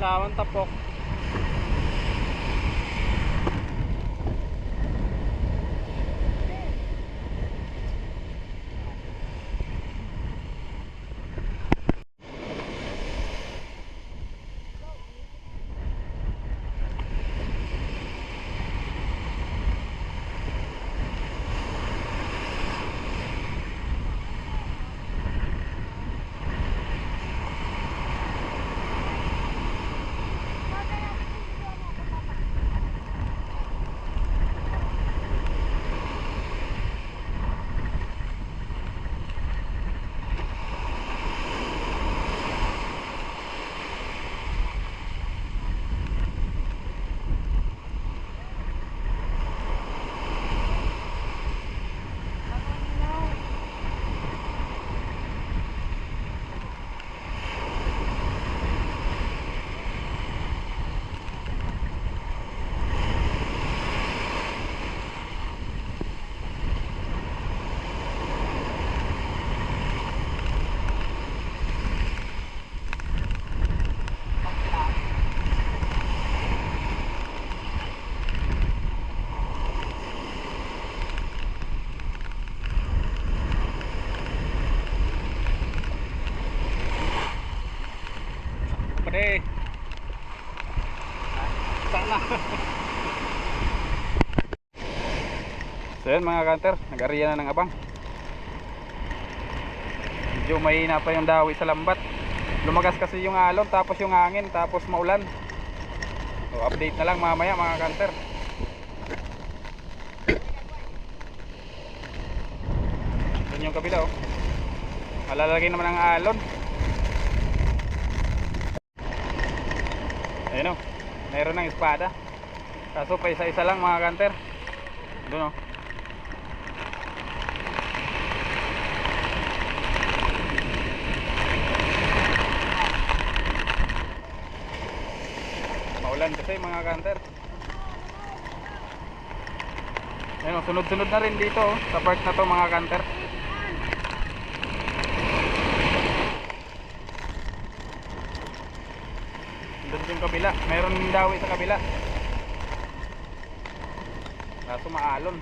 Palawan tapok. Pare. Sana. So yun mga kanter, nag-ariya na ng abang. Medyo mahina pa yung dawi sa lambat. Lumagas kasi yung alon, tapos yung hangin, tapos maulan. So update na lang mamaya mga kanter. Yun yung kabila oh. Malalagay naman ang alon. Ayun o, mayroon ng espada. Kaso pa isa-isa lang mga kanter. Doon o. Maulan kasi mga kanter. Ayun o, sunod-sunod na rin dito o, sa part na to mga kanter. Doon yung kabila, mayroon yung dawi sa kabila. Kaso maalon.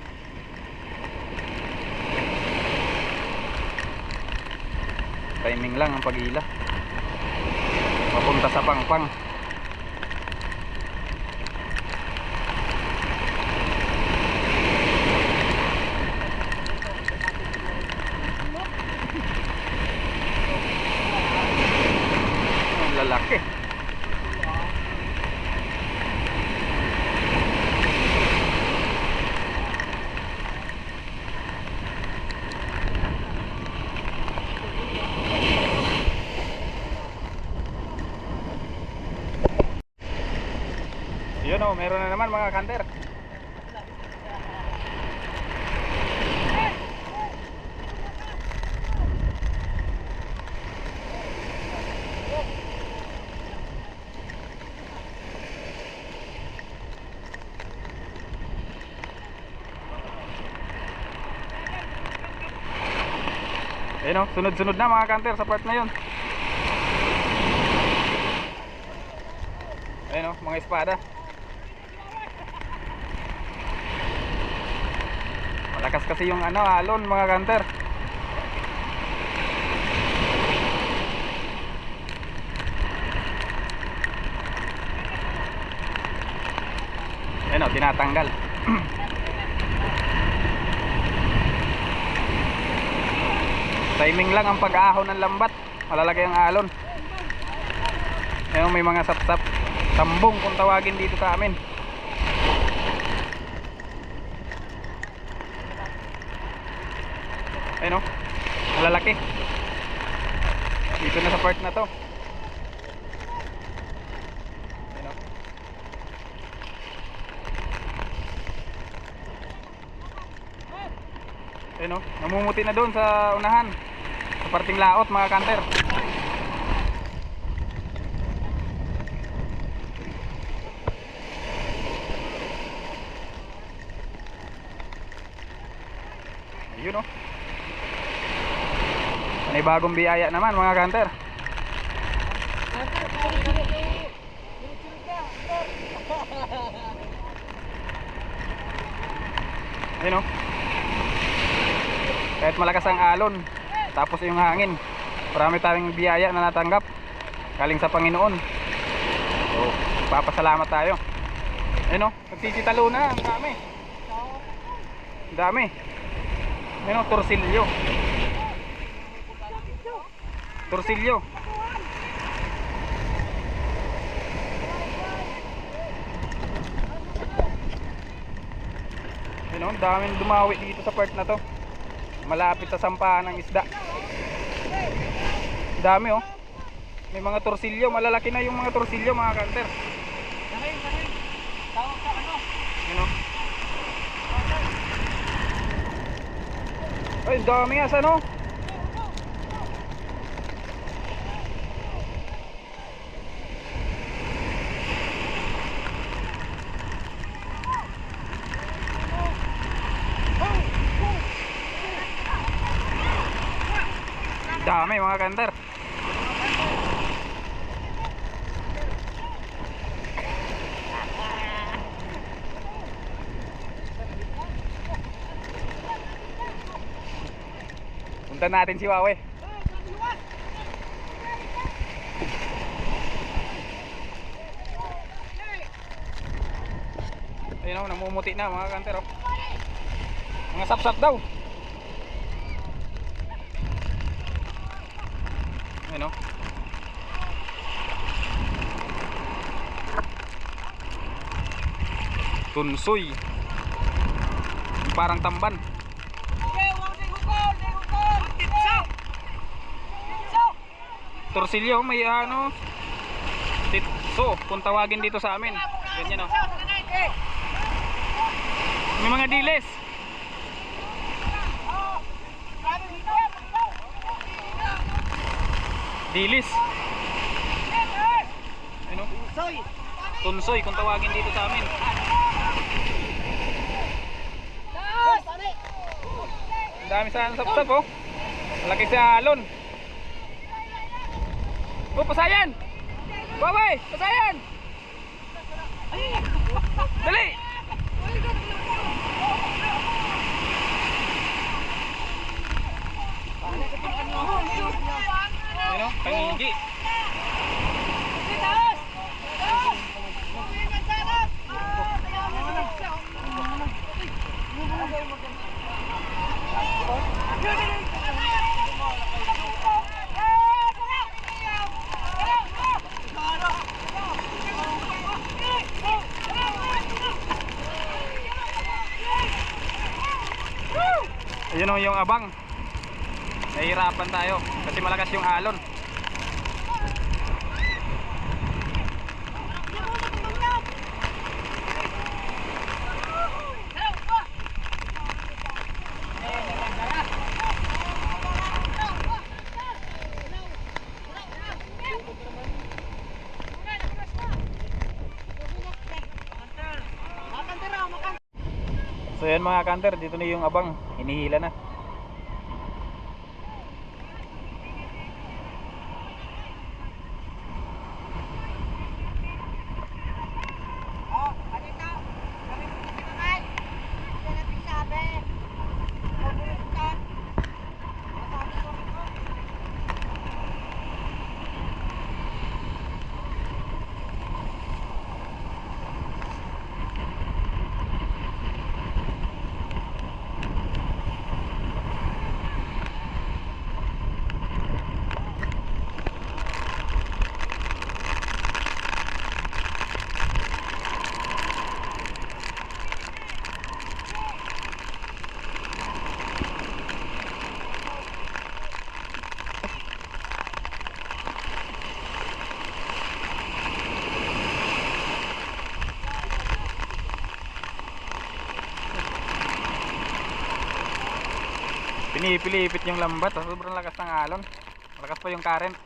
Timing lang ang pag-ila. Papunta sa pangpang. Ang lalaki. Yun o, meron na naman mga kanter. Ayun o, sunod-sunod na mga kanter sa part na yun. Ayun o, mga espada. Malakas kasi yung alon mga kanter. Ayun o, tinatanggal. Timing lang ang pag-ahon ng lambat. Malalagay ang alon. Ayun, may mga sap-sap. Tambong kung tawagin dito sa amin. Ayun o, malalaki. Dito na sa part na to. Ayun o. Ayun o, namumuti na doon sa unahan. Sa parting laot mga kanter. Ayun o. May bagong biyaya naman mga kanter. Ayun o. Kahit malakas ang alon, tapos yung hangin, marami tayong biyaya na natanggap galing sa Panginoon. So, papasalamat tayo. Ayun o, nagsisitalo na. Ang dami. Ang dami. Ayun o, torsilyo. Torsilyo. Ayun o, daming dumawi dito sa part na to. Malapit sa sampahan ng isda. Dami oh. May mga torsilyo, malalaki na yung mga torsilyo mga kanter. Ayun oh. Ay, dami nga sa no. Dami mga kanter. Punta natin si Wawe. Ayun o, namumuti na mga kanter oh. Mga sapsap daw. Ayun o. Tunsoy. Parang tamban. Torsilyo, may ano, titso, kung tawagin dito sa amin. Ganyan o. May mga diles. Dilis. Ano? Tunsoy kung tawagin dito sa amin. Ang dami sa sapsap oh. Malaki sa alon. Oh, pasayan! Baway! Pasayan! Dali! Ano? Pangigi. Ayun o yung abang. Nahihirapan tayo kasi malakas yung alon. So yan mga kanter, dito na yung abang, hinihila na. Pinipilipit yung lambat, sobrang lakas ng alon. Malakas pa yung current.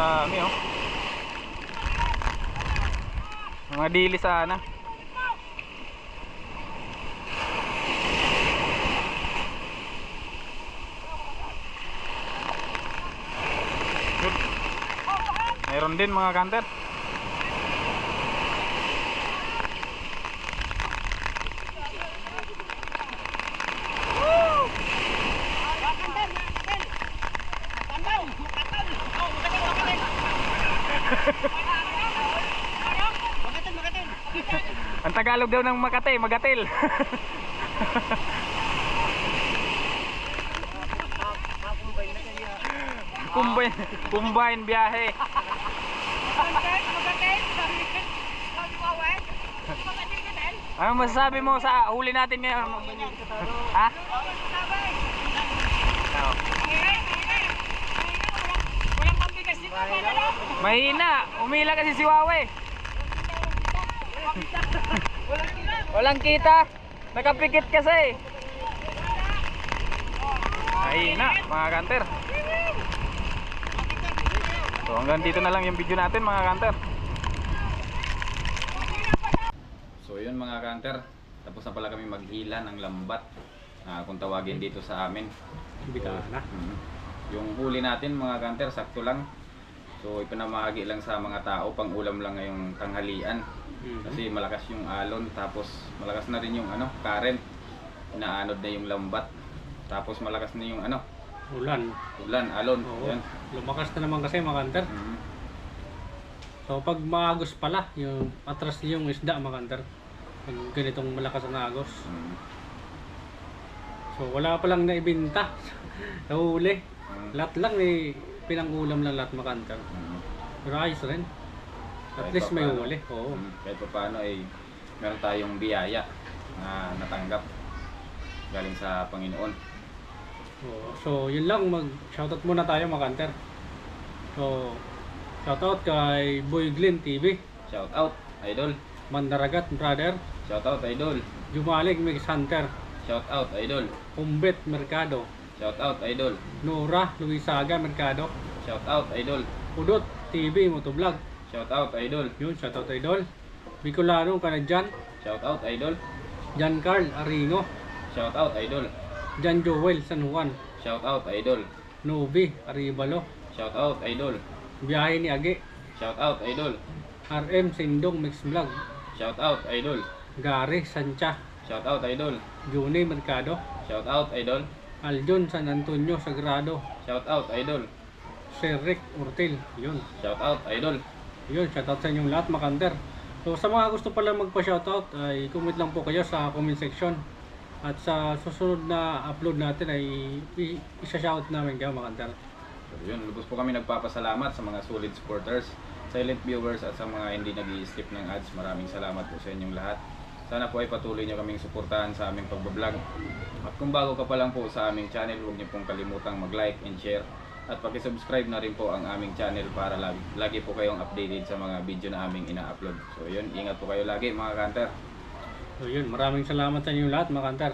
dami oh. Mga dili sana. Good. Mayroon din mga kanter. Ang Tagalog daw ng Makate, magatil. Combine biyahe. Ano masasabi mo sa huli natin ngayon? Ha? Mahina, umila kasi si Wawe. Walang kita. Nakapikit kasi. Mahina, mga kanter. So hanggang dito na lang yung video natin mga kanter. So yun mga kanter, tapos na pala kami maghila ng lambat, kung tawagin dito sa amin. Yung huli natin mga kanter, sakto lang. So ipinamahagi lang sa mga tao, pang ulam lang ngayong tanghalian. Kasi malakas yung alon, tapos malakas na rin yung current. Inaanod na yung lambat. Tapos malakas na yung ulan, alon. Yan. Lumakas na naman kasi mga kanter. So pag maagos pala, yung atras yung isda mga kanter. Pag ganitong malakas ang agos. So wala pa lang naibinta. Sa huli. Lahat lang pinangulam lang lahat mga kanter. Pero ayos rin. At Kahit least may paano, huli. Oo. Kahit pa paano ay meron tayong biyaya na natanggap galing sa Panginoon. So yun lang, mag-shoutout muna tayo mga kanter. So shoutout kay Boy Glenn TV. Shoutout, idol. Mandaragat brother. Shoutout, idol. Jumalig Mix Hunter. Shoutout, idol. Umbet Mercado. Shoutout, idol. Nora Luisaga Mercado. Shoutout, idol. Udot TV Motovlog. Shoutout, idol. Yun, shoutout idol. Bicolano Canadian. Shoutout, idol. Jan Carl Aringo. Shoutout, idol. Jan Joel San Juan. Shoutout, idol. Novi Aribalo. Shoutout, idol. Biyahe ni Age. Shoutout, idol. RM Sindong Mix Vlog. Shoutout, idol. Gary Sancha. Shoutout, idol. Juni Mercado. Shoutout, idol. Aljon San Antonio Sagrado. Shoutout, idol. Sir Rick Ortil. Yun. Shoutout, idol. Yun, shoutout sa inyong lahat mga kanter. So sa mga gusto pala magpa-shoutout ay comment lang po kayo sa comment section. At sa susunod na upload natin ay isa-shout namin kayo mga kanter. So yun, lubos po kami nagpapasalamat sa mga solid supporters, silent viewers at sa mga hindi nag-i-skip ng ads. Maraming salamat po sa inyong lahat. Sana po ay patuloy nyo kaming suportahan sa aming pagbablog. At kung bago ka pa lang po sa aming channel, huwag nyo pong kalimutang mag-like and share. At paki-subscribe na rin po ang aming channel para lagi po kayong updated sa mga video na aming ina-upload. So yun, ingat po kayo lagi mga kanter. So yun, maraming salamat sa inyong lahat mga kanter.